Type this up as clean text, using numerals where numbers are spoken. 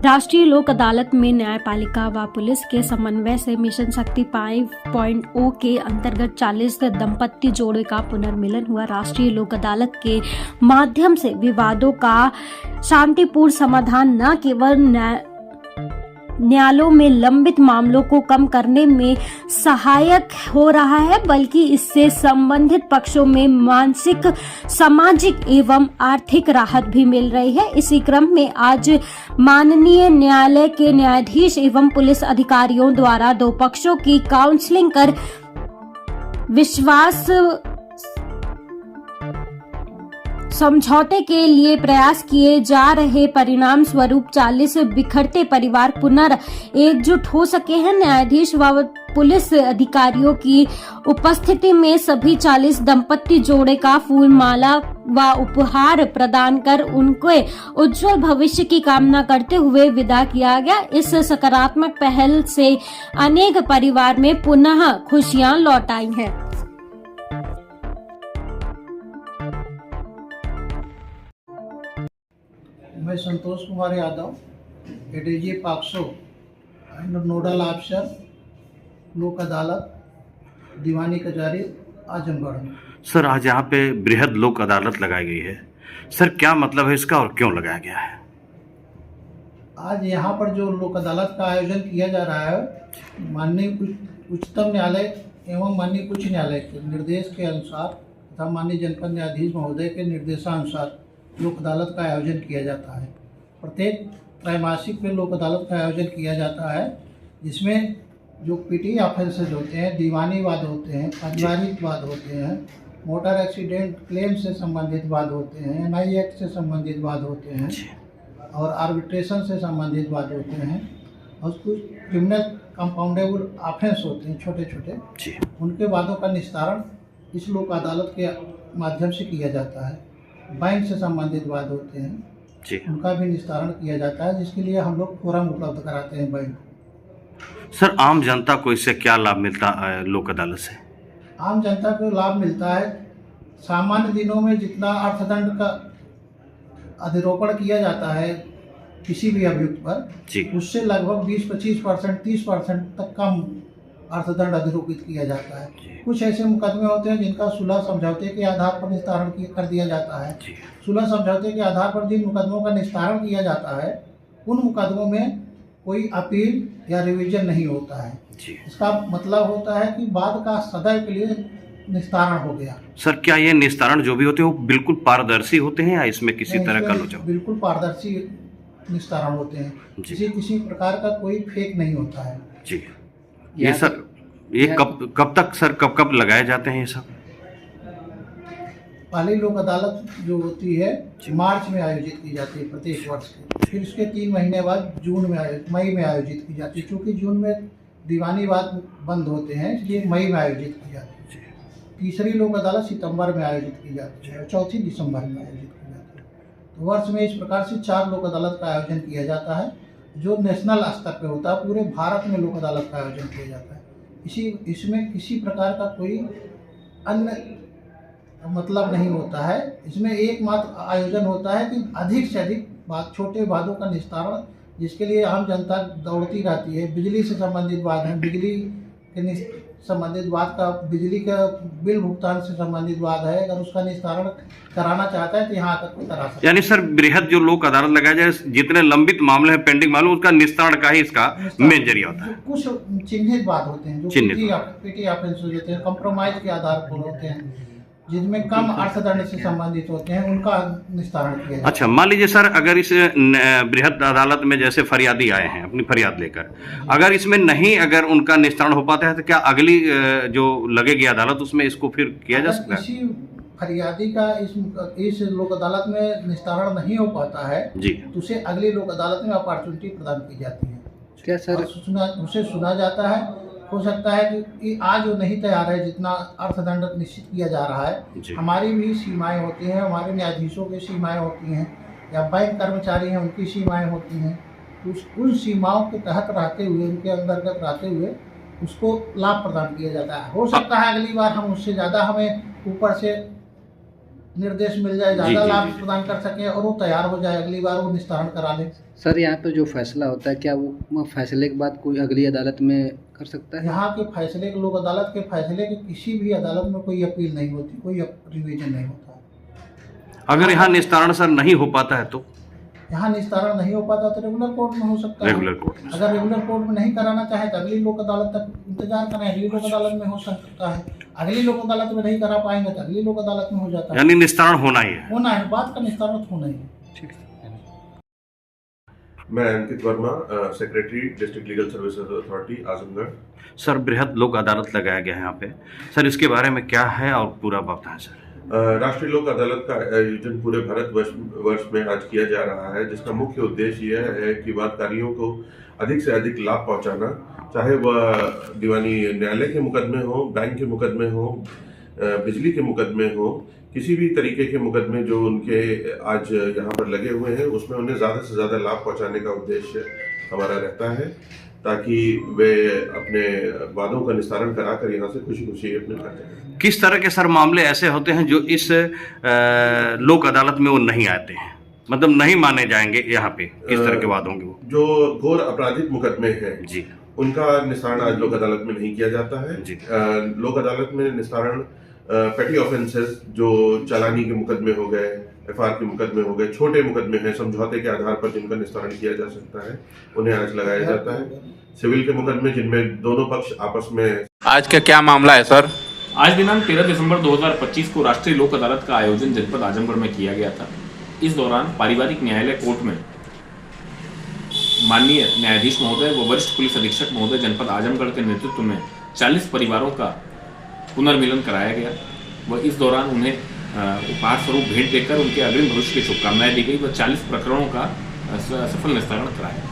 राष्ट्रीय लोक अदालत में न्यायपालिका व पुलिस के समन्वय से मिशन शक्ति 5.0 के अंतर्गत 40 दंपत्ति जोड़े का पुनर्मिलन हुआ। राष्ट्रीय लोक अदालत के माध्यम से विवादों का शांतिपूर्ण समाधान न केवल न्यायालयों में लंबित मामलों को कम करने में सहायक हो रहा है, बल्कि इससे संबंधित पक्षों में मानसिक, सामाजिक एवं आर्थिक राहत भी मिल रही है। इसी क्रम में आज माननीय न्यायालय के न्यायाधीश एवं पुलिस अधिकारियों द्वारा दो पक्षों की काउंसलिंग कर विश्वास समझौते के लिए प्रयास किए जा रहे परिणाम स्वरूप 40 बिखरते परिवार पुनः एकजुट हो सके हैं। न्यायाधीश व पुलिस अधिकारियों की उपस्थिति में सभी 40 दंपत्ति जोड़े का फूल माला व उपहार प्रदान कर उनके उज्जवल भविष्य की कामना करते हुए विदा किया गया। इस सकारात्मक पहल से अनेक परिवार में पुनः खुशियां लौट आई हैं। मैं Santosh Kumar Yadav, ADG POCSO and nodal officer, Lok Adalat, दीवानी कचहरी, आजमगढ़। सर, आज यहाँ पे बृहद लोक अदालत लगाई गई है। सर, क्या मतलब है इसका और क्यों लगाया गया है? आज यहाँ पर जो लोक अदालत का आयोजन किया जा रहा है, माननीय उच्चतम न्यायालय एवं माननीय उच्च न्यायालय के निर्देश के अनुसार तथा माननीय जनपद न्यायाधीश महोदय के निर्देशानुसार लोक अदालत का आयोजन किया जाता है। प्रत्येक त्रैमासिक में लोक अदालत का आयोजन किया जाता है, जिसमें जो पीटी ऑफेंसेज होते हैं, दीवानी वाद होते हैं, पारिवारिक वाद होते हैं, मोटर एक्सीडेंट क्लेम से संबंधित वाद होते हैं, एनआई एक्ट से संबंधित वाद होते हैं और आर्बिट्रेशन से संबंधित वाद होते हैं और कुछ क्रिमिनल कंपाउंडेबल ऑफेंस होते हैं छोटे छोटे, उनके वादों का निस्तारण इस लोक अदालत के माध्यम से किया जाता है। बैंक से संबंधित वाद होते हैं, उनका भी निस्तारण किया जाता है, जिसके लिए हम लोग फोरम उपलब्ध कराते हैं बैंक को। सर, आम जनता को इससे क्या लाभ मिलता है लोक अदालत से? आम जनता को लाभ मिलता है, सामान्य दिनों में जितना अर्थदंड का अधिरोपण किया जाता है किसी भी अभियुक्त पर, उससे लगभग 20-25%, 30% तक कम अर्थदंड अधिरोपित किया जाता है। कुछ ऐसे मुकदमे होते हैं जिनका सुलह समझौते के आधार पर निस्तारण कर दिया जाता है। सुलह समझौते के आधार पर जिन मुकदमों का निस्तारण किया जाता है, उन मुकदमों में कोई अपील या रिवीजन नहीं होता है। इसका मतलब होता है कि बाद का सदैव के लिए निस्तारण हो गया। सर, क्या ये निस्तारण जो भी होते हैं वो बिल्कुल पारदर्शी होते हैं या इसमें किसी तरह का लोचा? बिल्कुल पारदर्शी निस्तारण होते हैं, किसी प्रकार का कोई फेक नहीं होता है। जी, ये सर, ये कब तक सर, कब लगाए जाते हैं ये सब? पहली लोक अदालत जो होती है मार्च में आयोजित की जाती है प्रत्येक वर्ष की, फिर उसके 3 महीने बाद मई में आयोजित की जाती है। क्योंकि जून में दीवानी वाद बंद होते हैं, इसलिए मई में आयोजित की जाती है। तीसरी लोक अदालत सितंबर में आयोजित की जाती है और चौथी दिसंबर में आयोजित की जाती है। तो वर्ष में इस प्रकार से 4 लोक अदालत का आयोजन किया जाता है, जो नेशनल स्तर पे होता है। पूरे भारत में लोक अदालत का आयोजन किया जाता है। इसमें किसी प्रकार का कोई अन्य मतलब नहीं होता है। इसमें एकमात्र आयोजन होता है कि अधिक से अधिक छोटे वादों का निस्तारण, जिसके लिए आम जनता दौड़ती रहती है। बिजली से संबंधित वाद है, बिजली के संबंधित वाद का, बिजली का बिल भुगतान से संबंधित वाद है, अगर उसका निस्तारण कराना चाहता है तो यहाँ आकर करा सकते हैं। यानी सर, बृहद जो लोक अदालत लगाया जाए, जितने लंबित मामले हैं, पेंडिंग मामले, उसका निस्तारण का ही इसका मेन जरिया होता है। कुछ चिन्हित बात होते हैं जो पीटी ऑफेंस होते हैं, कंप्रोमाइज के आधार पर होते हैं, जिनमें कम अर्थदंड से संबंधित होते हैं, उनका निस्तारण किया जाता है। अच्छा, मान लीजिए सर, अगर इस बृहद अदालत में जैसे फरियादी आए हैं अपनी फरियाद लेकर, अगर इसमें नहीं अगर उनका निस्तारण हो पाता है तो क्या अगली जो लगेगी अदालत उसमें इसको फिर किया जा सकता है? किसी फरियादी का इस लोक अदालत में निस्तारण नहीं हो पाता है जी, तो उसे अगली लोक अदालत में अपॉर्चुनिटी प्रदान की जाती है। क्या सर? उसे सुना जाता है। हो सकता है कि आज वो नहीं तैयार है, जितना अर्थदंड निश्चित किया जा रहा है। हमारी भी सीमाएं होती हैं, हमारे न्यायाधीशों की सीमाएं होती हैं, या बैंक कर्मचारी हैं उनकी सीमाएं होती हैं। तो उन सीमाओं के तहत रहते हुए, उनके अंतर्गत रहते हुए उसको लाभ प्रदान किया जाता है। हो सकता है अगली बार हम उससे ज़्यादा, हमें ऊपर से निर्देश मिल जाए, जी, ज़्यादा जी, लाभ जी। प्रदान कर सके और वो तैयार हो जाए, अगली बार वो निस्तारण करा ले। सर यहाँ पे जो फैसला होता है क्या वो फैसले के बाद कोई अगली अदालत में कर सकता है? यहाँ के फैसले के लोक अदालत के फैसले के किसी भी अदालत में कोई अपील नहीं होती, कोई रिवीजन नहीं होता। अगर यहाँ निस्तारण सर नहीं हो पाता है तो यहाँ निस्तारण नहीं हो पाता तो रेगुलर कोर्ट में हो सकता है। रेगुलर कोर्ट में। अगर रेगुलर कोर्ट में नहीं कराना चाहे तो अगली लोक अदालत तक इंतजार करें, अगली लोक अदालत में हो सकता है। अगली लोक अदालत में नहीं करा पाएंगे तो अगली लोक अदालत में हो जाता है। यानी निस्तारण होना ही है। होना है, बात का निस्तारण होना ही है। मैं Ankit Verma, secretary district legal services authority Azamgarh. Sir बृहद लोक अदालत लगाया गया है यहाँ पे, सर इसके बारे में क्या है और पूरा बताएं सर। राष्ट्रीय लोक अदालत का आयोजन पूरे भारत वर्ष में आज किया जा रहा है, जिसका मुख्य उद्देश्य यह है कि वादकारियों को अधिक से अधिक लाभ पहुंचाना, चाहे वह दीवानी न्यायालय के मुकदमे हो, बैंक के मुकदमे हो, बिजली के मुकदमे हो, किसी भी तरीके के मुकदमे जो उनके आज यहाँ पर लगे हुए हैं, उसमें उन्हें ज़्यादा से ज़्यादा लाभ पहुँचाने का उद्देश्य हमारा रहता है, ताकि वे अपने वादों का निस्तारण कराकर यहाँ से खुशी खुशी अपने घर जाएं। किस तरह के सर मामले ऐसे होते हैं जो इस लोक अदालत में वो नहीं आते हैं, मतलब नहीं माने जाएंगे यहाँ पे, किस तरह के वाद होंगे वो? जो घोर आपराधिक मुकदमे हैं जी, उनका निस्तारण आज लोक अदालत में नहीं किया जाता है। जी। लोक अदालत में निस्तारण पेटी ऑफेंसेस जो चालानी के मुकदमे हो गए, एफआर के मुकदमे हो गए, छोटे मुकदमे हैं समझौते के आधार पर जिनका निस्तारण किया जा सकता है, उन्हें आज लगाया जाता है। सिविल के मुकदमे जिनमें दोनों पक्ष आपस में। आज का क्या मामला है सर? आज दिनांक 13 दिसंबर 2025 को राष्ट्रीय लोक अदालत का आयोजन जनपद आजमगढ़ में किया गया था। इस दौरान पारिवारिक न्यायालय कोर्ट में माननीय न्यायाधीश महोदय व वरिष्ठ पुलिस अधीक्षक महोदय जनपद आजमगढ़ के नेतृत्व में 40 परिवारों का पुनर्मिलन कराया गया व इस दौरान उन्हें उपहार स्वरूप भेंट देकर उनके अग्रिम भविष्य की शुभकामनाएं दी गई व 40 प्रकरणों का सफल निस्तारण कराया।